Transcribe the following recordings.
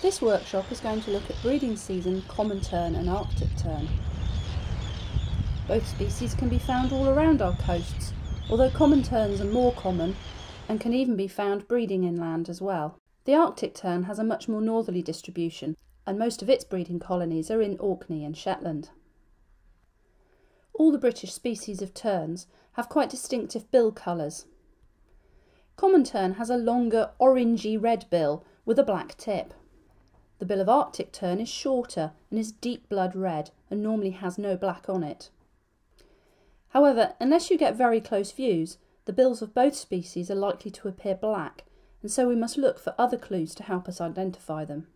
This workshop is going to look at breeding season common tern and Arctic tern. Both species can be found all around our coasts, although common terns are more common and can even be found breeding inland as well. The Arctic tern has a much more northerly distribution, and most of its breeding colonies are in Orkney and Shetland. All the British species of terns have quite distinctive bill colours. Common tern has a longer orangey red bill with a black tip. The bill of Arctic tern is shorter and is deep blood red and normally has no black on it. However, unless you get very close views, the bills of both species are likely to appear black, and so we must look for other clues to help us identify them.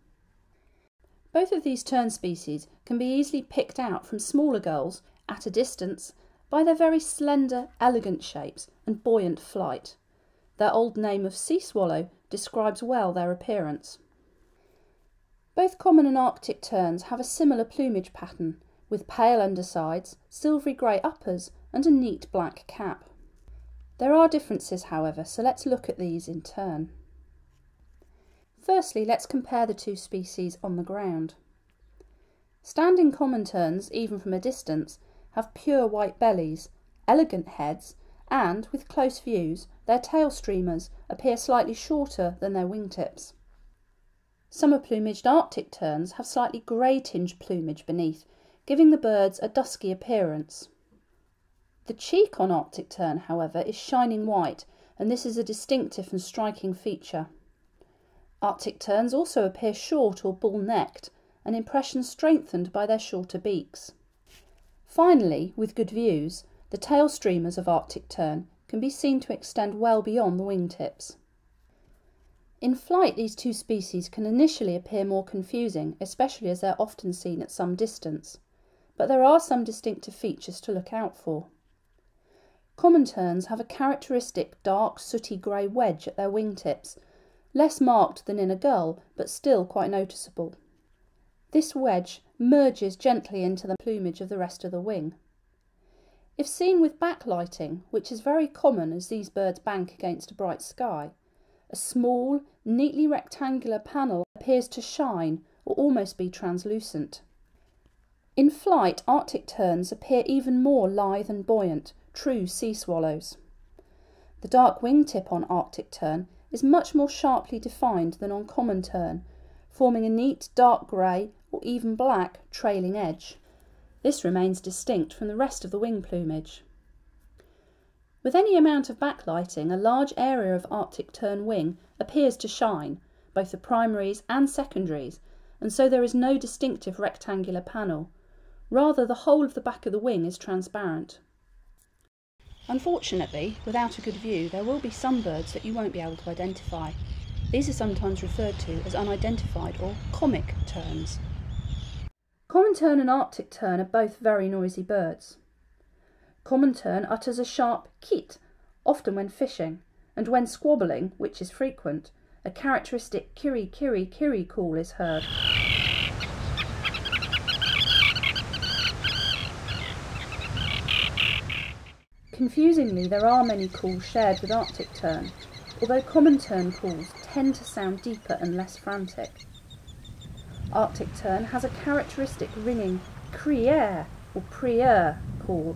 Both of these tern species can be easily picked out from smaller gulls at a distance by their very slender, elegant shapes and buoyant flight. Their old name of sea swallow describes well their appearance. Both common and Arctic terns have a similar plumage pattern, with pale undersides, silvery grey uppers and a neat black cap. There are differences, however, so let's look at these in turn. Firstly, let's compare the two species on the ground. Standing common terns, even from a distance, have pure white bellies, elegant heads, and, with close views, their tail streamers appear slightly shorter than their wingtips. Summer-plumaged Arctic terns have slightly grey-tinged plumage beneath, giving the birds a dusky appearance. The cheek on Arctic tern, however, is shining white, and this is a distinctive and striking feature. Arctic terns also appear short or bull-necked, an impression strengthened by their shorter beaks. Finally, with good views, the tail streamers of Arctic tern can be seen to extend well beyond the wingtips. In flight, these two species can initially appear more confusing, especially as they're often seen at some distance, but there are some distinctive features to look out for. Common terns have a characteristic dark sooty grey wedge at their wingtips, less marked than in a gull, but still quite noticeable. This wedge merges gently into the plumage of the rest of the wing. If seen with backlighting, which is very common as these birds bank against a bright sky, a small, neatly rectangular panel appears to shine or almost be translucent. In flight, Arctic terns appear even more lithe and buoyant, true sea swallows. The dark wingtip on Arctic tern is much more sharply defined than on common tern, forming a neat dark grey or even black trailing edge. This remains distinct from the rest of the wing plumage. With any amount of backlighting, a large area of Arctic tern wing appears to shine, both the primaries and secondaries, and so there is no distinctive rectangular panel. Rather, the whole of the back of the wing is transparent. Unfortunately, without a good view, there will be some birds that you won't be able to identify. These are sometimes referred to as unidentified or comic terns. Common tern and Arctic tern are both very noisy birds. Common tern utters a sharp keet, often when fishing, and when squabbling, which is frequent, a characteristic kiri kiri kiri call is heard. Confusingly, there are many calls shared with Arctic tern, although common tern calls tend to sound deeper and less frantic. Arctic tern has a characteristic ringing krier or prier call.